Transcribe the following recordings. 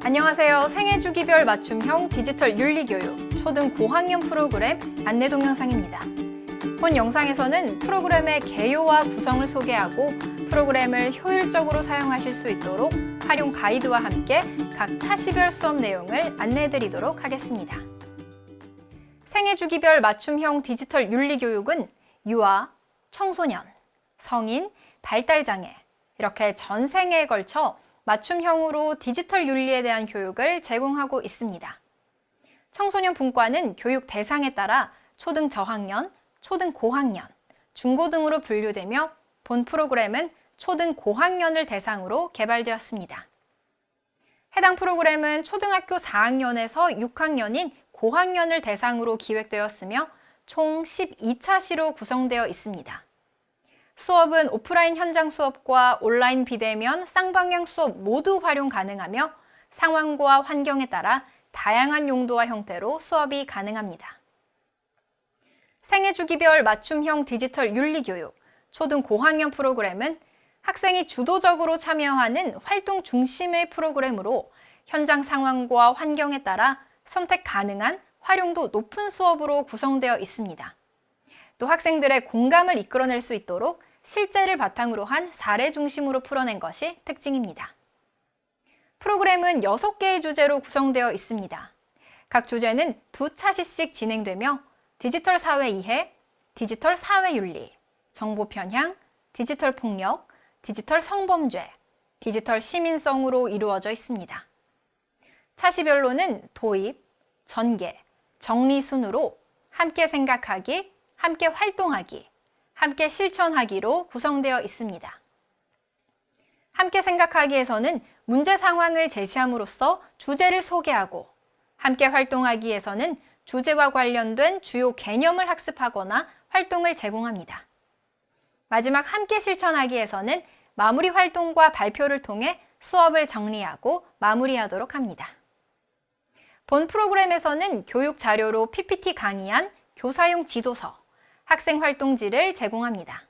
안녕하세요. 생애주기별 맞춤형 디지털 윤리교육 초등 고학년 프로그램 안내 동영상입니다. 본 영상에서는 프로그램의 개요와 구성을 소개하고 프로그램을 효율적으로 사용하실 수 있도록 활용 가이드와 함께 각 차시별 수업 내용을 안내해드리도록 하겠습니다. 생애주기별 맞춤형 디지털 윤리교육은 유아, 청소년, 성인, 발달장애 이렇게 전 생애에 걸쳐 맞춤형으로 디지털 윤리에 대한 교육을 제공하고 있습니다. 청소년 분과는 교육 대상에 따라 초등 저학년, 초등 고학년, 중고 등으로 분류되며 본 프로그램은 초등 고학년을 대상으로 개발되었습니다. 해당 프로그램은 초등학교 4학년에서 6학년인 고학년을 대상으로 기획되었으며 총 12차시로 구성되어 있습니다. 수업은 오프라인 현장 수업과 온라인 비대면 쌍방향 수업 모두 활용 가능하며 상황과 환경에 따라 다양한 용도와 형태로 수업이 가능합니다. 생애주기별 맞춤형 디지털 윤리교육 초등 고학년 프로그램은 학생이 주도적으로 참여하는 활동 중심의 프로그램으로 현장 상황과 환경에 따라 선택 가능한 활용도 높은 수업으로 구성되어 있습니다. 또 학생들의 공감을 이끌어낼 수 있도록 실제를 바탕으로 한 사례 중심으로 풀어낸 것이 특징입니다. 프로그램은 6개의 주제로 구성되어 있습니다. 각 주제는 2차시씩 진행되며 디지털 사회 이해, 디지털 사회 윤리, 정보 편향, 디지털 폭력, 디지털 성범죄, 디지털 시민성으로 이루어져 있습니다. 차시별로는 도입, 전개, 정리 순으로 함께 생각하기, 함께 활동하기, 함께 실천하기로 구성되어 있습니다. 함께 생각하기에서는 문제 상황을 제시함으로써 주제를 소개하고 함께 활동하기에서는 주제와 관련된 주요 개념을 학습하거나 활동을 제공합니다. 마지막 함께 실천하기에서는 마무리 활동과 발표를 통해 수업을 정리하고 마무리하도록 합니다. 본 프로그램에서는 교육 자료로 PPT 강의안, 교사용 지도서, 학생 활동지를 제공합니다.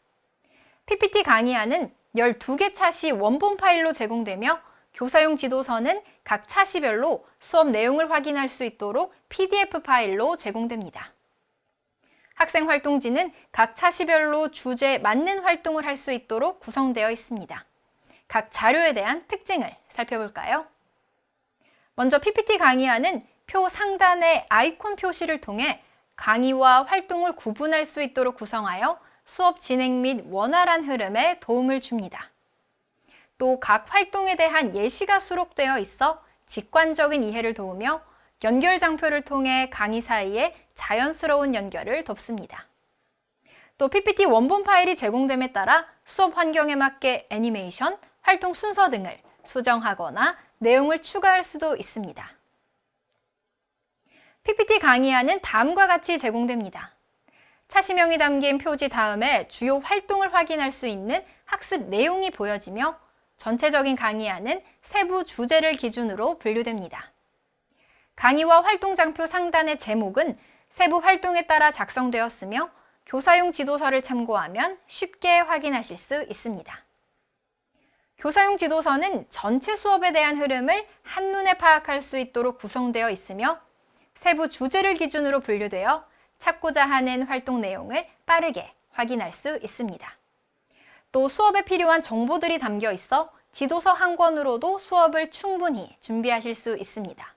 PPT 강의안은 12개 차시 원본 파일로 제공되며 교사용 지도서는 각 차시별로 수업 내용을 확인할 수 있도록 PDF 파일로 제공됩니다. 학생 활동지는 각 차시별로 주제에 맞는 활동을 할 수 있도록 구성되어 있습니다. 각 자료에 대한 특징을 살펴볼까요? 먼저 PPT 강의안은 표 상단의 아이콘 표시를 통해 강의와 활동을 구분할 수 있도록 구성하여 수업 진행 및 원활한 흐름에 도움을 줍니다. 또 각 활동에 대한 예시가 수록되어 있어 직관적인 이해를 도우며 연결 장표를 통해 강의 사이에 자연스러운 연결을 돕습니다. 또 PPT 원본 파일이 제공됨에 따라 수업 환경에 맞게 애니메이션, 활동 순서 등을 수정하거나 내용을 추가할 수도 있습니다. PPT 강의안은 다음과 같이 제공됩니다. 차시명이 담긴 표지 다음에 주요 활동을 확인할 수 있는 학습 내용이 보여지며 전체적인 강의안은 세부 주제를 기준으로 분류됩니다. 강의와 활동 장표 상단의 제목은 세부 활동에 따라 작성되었으며 교사용 지도서를 참고하면 쉽게 확인하실 수 있습니다. 교사용 지도서는 전체 수업에 대한 흐름을 한눈에 파악할 수 있도록 구성되어 있으며 세부 주제를 기준으로 분류되어 찾고자 하는 활동 내용을 빠르게 확인할 수 있습니다. 또 수업에 필요한 정보들이 담겨 있어 지도서 한 권으로도 수업을 충분히 준비하실 수 있습니다.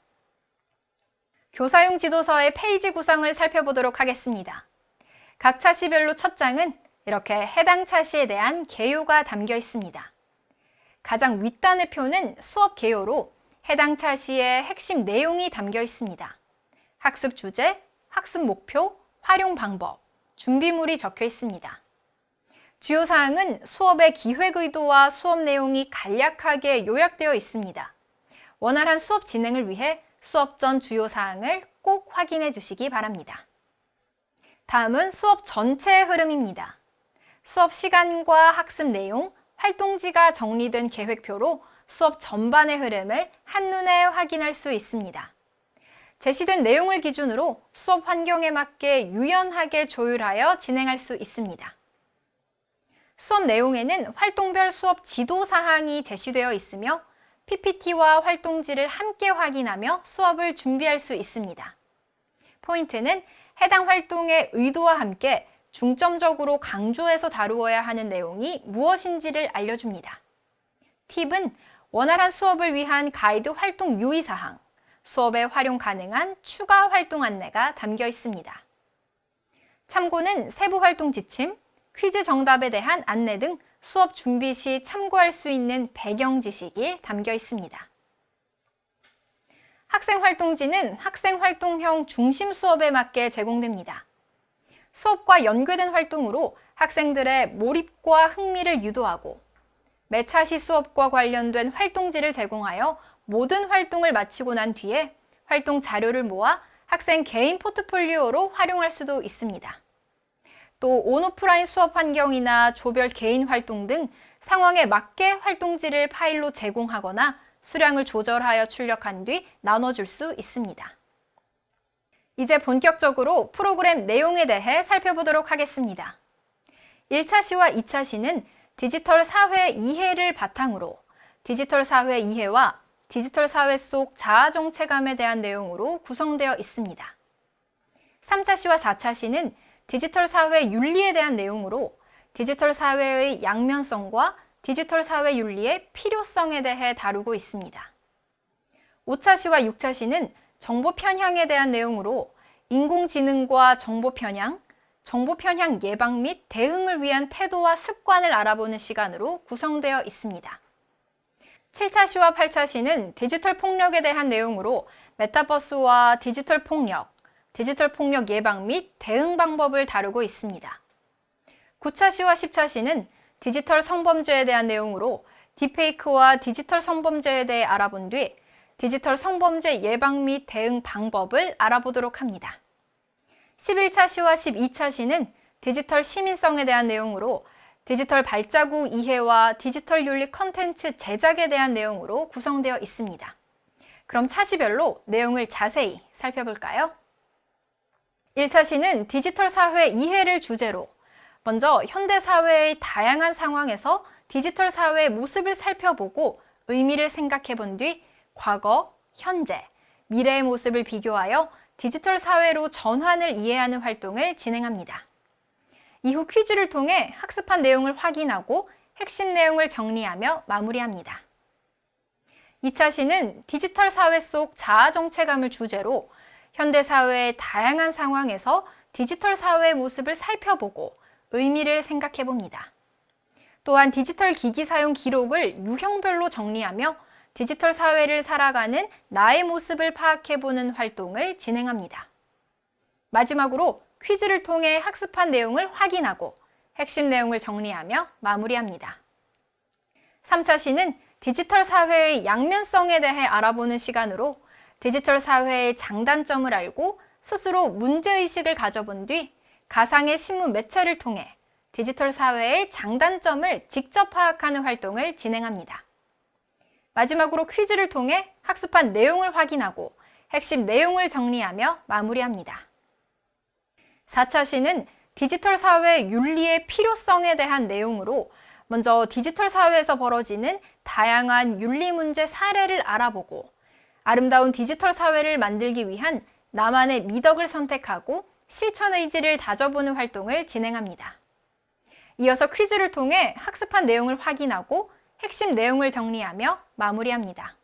교사용 지도서의 페이지 구성을 살펴보도록 하겠습니다. 각 차시별로 첫 장은 이렇게 해당 차시에 대한 개요가 담겨 있습니다. 가장 윗단의 표는 수업 개요로 해당 차시의 핵심 내용이 담겨 있습니다. 학습 주제, 학습 목표, 활용 방법, 준비물이 적혀 있습니다. 주요 사항은 수업의 기획 의도와 수업 내용이 간략하게 요약되어 있습니다. 원활한 수업 진행을 위해 수업 전 주요 사항을 꼭 확인해 주시기 바랍니다. 다음은 수업 전체의 흐름입니다. 수업 시간과 학습 내용, 활동지가 정리된 계획표로 수업 전반의 흐름을 한눈에 확인할 수 있습니다. 제시된 내용을 기준으로 수업 환경에 맞게 유연하게 조율하여 진행할 수 있습니다. 수업 내용에는 활동별 수업 지도 사항이 제시되어 있으며 PPT와 활동지를 함께 확인하며 수업을 준비할 수 있습니다. 포인트는 해당 활동의 의도와 함께 중점적으로 강조해서 다루어야 하는 내용이 무엇인지를 알려줍니다. 팁은 원활한 수업을 위한 가이드 활동 유의사항, 수업에 활용 가능한 추가 활동 안내가 담겨 있습니다. 참고는 세부 활동 지침, 퀴즈 정답에 대한 안내 등 수업 준비 시 참고할 수 있는 배경 지식이 담겨 있습니다. 학생 활동지는 학생 활동형 중심 수업에 맞게 제공됩니다. 수업과 연계된 활동으로 학생들의 몰입과 흥미를 유도하고 매 차시 수업과 관련된 활동지를 제공하여 모든 활동을 마치고 난 뒤에 활동 자료를 모아 학생 개인 포트폴리오로 활용할 수도 있습니다. 또 온오프라인 수업 환경이나 조별 개인 활동 등 상황에 맞게 활동지를 파일로 제공하거나 수량을 조절하여 출력한 뒤 나눠줄 수 있습니다. 이제 본격적으로 프로그램 내용에 대해 살펴보도록 하겠습니다. 1차 시와 2차 시는 디지털 사회 이해를 바탕으로 디지털 사회 이해와 디지털 사회 속 자아 정체감에 대한 내용으로 구성되어 있습니다. 3차 시와 4차 시는 디지털 사회 윤리에 대한 내용으로 디지털 사회의 양면성과 디지털 사회 윤리의 필요성에 대해 다루고 있습니다. 5차 시와 6차 시는 정보 편향에 대한 내용으로 인공지능과 정보 편향 예방 및 대응을 위한 태도와 습관을 알아보는 시간으로 구성되어 있습니다. 7차 시와 8차 시는 디지털 폭력에 대한 내용으로 메타버스와 디지털 폭력 예방 및 대응 방법을 다루고 있습니다. 9차 시와 10차 시는 디지털 성범죄에 대한 내용으로 딥페이크와 디지털 성범죄에 대해 알아본 뒤 디지털 성범죄 예방 및 대응 방법을 알아보도록 합니다. 11차 시와 12차 시는 디지털 시민성에 대한 내용으로 디지털 발자국 이해와 디지털 윤리 콘텐츠 제작에 대한 내용으로 구성되어 있습니다. 그럼 차시별로 내용을 자세히 살펴볼까요? 1차 시는 디지털 사회 이해를 주제로 먼저 현대 사회의 다양한 상황에서 디지털 사회의 모습을 살펴보고 의미를 생각해 본 뒤 과거, 현재, 미래의 모습을 비교하여 디지털 사회로 전환을 이해하는 활동을 진행합니다. 이후 퀴즈를 통해 학습한 내용을 확인하고 핵심 내용을 정리하며 마무리합니다. 2차 시는 디지털 사회 속 자아 정체감을 주제로 현대 사회의 다양한 상황에서 디지털 사회의 모습을 살펴보고 의미를 생각해 봅니다. 또한 디지털 기기 사용 기록을 유형별로 정리하며 디지털 사회를 살아가는 나의 모습을 파악해 보는 활동을 진행합니다. 마지막으로 퀴즈를 통해 학습한 내용을 확인하고 핵심 내용을 정리하며 마무리합니다. 3차 시는 디지털 사회의 양면성에 대해 알아보는 시간으로 디지털 사회의 장단점을 알고 스스로 문제의식을 가져본 뒤 가상의 신문 매체를 통해 디지털 사회의 장단점을 직접 파악하는 활동을 진행합니다. 마지막으로 퀴즈를 통해 학습한 내용을 확인하고 핵심 내용을 정리하며 마무리합니다. 4차 시는 디지털 사회 윤리의 필요성에 대한 내용으로 먼저 디지털 사회에서 벌어지는 다양한 윤리 문제 사례를 알아보고 아름다운 디지털 사회를 만들기 위한 나만의 미덕을 선택하고 실천 의지를 다져보는 활동을 진행합니다. 이어서 퀴즈를 통해 학습한 내용을 확인하고 핵심 내용을 정리하며 마무리합니다.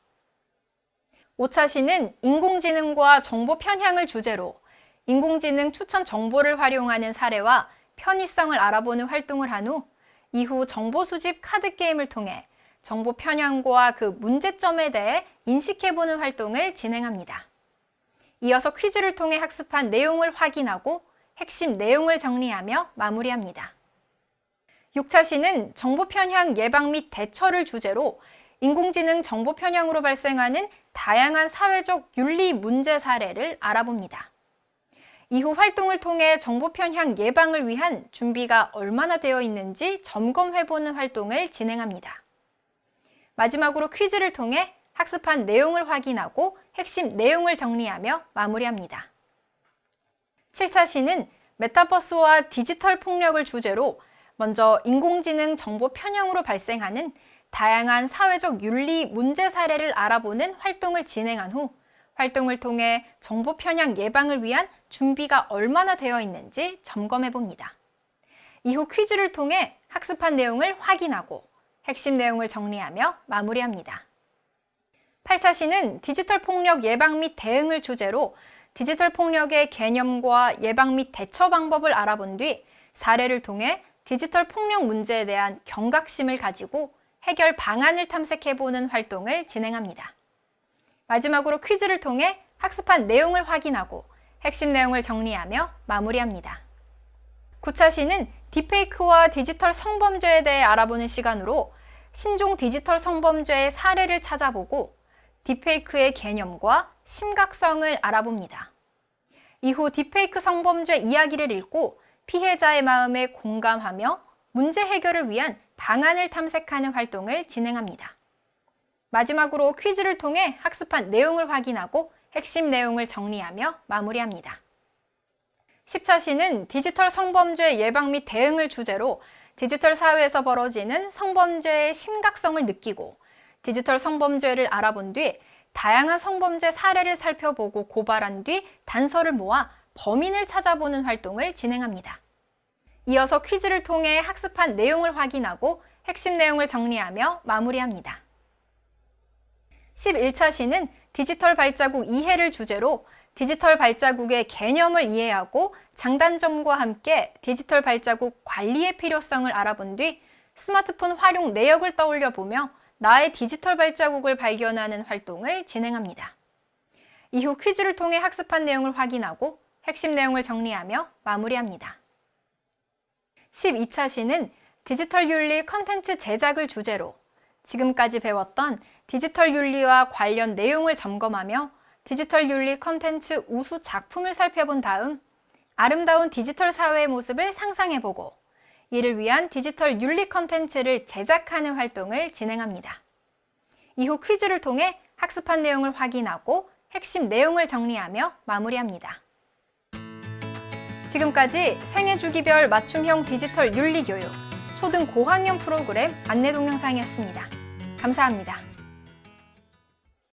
5차 시는 인공지능과 정보 편향을 주제로 인공지능 추천 정보를 활용하는 사례와 편의성을 알아보는 활동을 한 후 이후 정보 수집 카드 게임을 통해 정보 편향과 그 문제점에 대해 인식해보는 활동을 진행합니다. 이어서 퀴즈를 통해 학습한 내용을 확인하고 핵심 내용을 정리하며 마무리합니다. 6차 시는 정보 편향 예방 및 대처를 주제로 인공지능 정보 편향으로 발생하는 다양한 사회적 윤리 문제 사례를 알아봅니다. 이후 활동을 통해 정보 편향 예방을 위한 준비가 얼마나 되어 있는지 점검해보는 활동을 진행합니다. 마지막으로 퀴즈를 통해 학습한 내용을 확인하고 핵심 내용을 정리하며 마무리합니다. 7차 시는 메타버스와 디지털 폭력을 주제로 먼저 인공지능 정보 편향으로 발생하는 다양한 사회적 윤리 문제 사례를 알아보는 활동을 진행한 후 활동을 통해 정보 편향 예방을 위한 준비가 얼마나 되어 있는지 점검해 봅니다. 이후 퀴즈를 통해 학습한 내용을 확인하고 핵심 내용을 정리하며 마무리합니다. 8차 시는 디지털 폭력 예방 및 대응을 주제로 디지털 폭력의 개념과 예방 및 대처 방법을 알아본 뒤 사례를 통해 디지털 폭력 문제에 대한 경각심을 가지고 해결 방안을 탐색해보는 활동을 진행합니다. 마지막으로 퀴즈를 통해 학습한 내용을 확인하고 핵심 내용을 정리하며 마무리합니다. 9차 시는 딥페이크와 디지털 성범죄에 대해 알아보는 시간으로 신종 디지털 성범죄의 사례를 찾아보고 딥페이크의 개념과 심각성을 알아봅니다. 이후 딥페이크 성범죄 이야기를 읽고 피해자의 마음에 공감하며 문제 해결을 위한 방안을 탐색하는 활동을 진행합니다. 마지막으로 퀴즈를 통해 학습한 내용을 확인하고 핵심 내용을 정리하며 마무리합니다. 10차 시는 디지털 성범죄 예방 및 대응을 주제로 디지털 사회에서 벌어지는 성범죄의 심각성을 느끼고 디지털 성범죄를 알아본 뒤 다양한 성범죄 사례를 살펴보고 고발한 뒤 단서를 모아 범인을 찾아보는 활동을 진행합니다. 이어서 퀴즈를 통해 학습한 내용을 확인하고 핵심 내용을 정리하며 마무리합니다. 11차 시는 디지털 발자국 이해를 주제로 디지털 발자국의 개념을 이해하고 장단점과 함께 디지털 발자국 관리의 필요성을 알아본 뒤 스마트폰 활용 내역을 떠올려 보며 나의 디지털 발자국을 발견하는 활동을 진행합니다. 이후 퀴즈를 통해 학습한 내용을 확인하고 핵심 내용을 정리하며 마무리합니다. 12차 시는 디지털 윤리 컨텐츠 제작을 주제로 지금까지 배웠던 디지털 윤리와 관련 내용을 점검하며 디지털 윤리 컨텐츠 우수 작품을 살펴본 다음 아름다운 디지털 사회의 모습을 상상해보고 이를 위한 디지털 윤리 컨텐츠를 제작하는 활동을 진행합니다. 이후 퀴즈를 통해 학습한 내용을 확인하고 핵심 내용을 정리하며 마무리합니다. 지금까지 생애주기별 맞춤형 디지털 윤리교육 초등 고학년 프로그램 안내 동영상이었습니다. 감사합니다.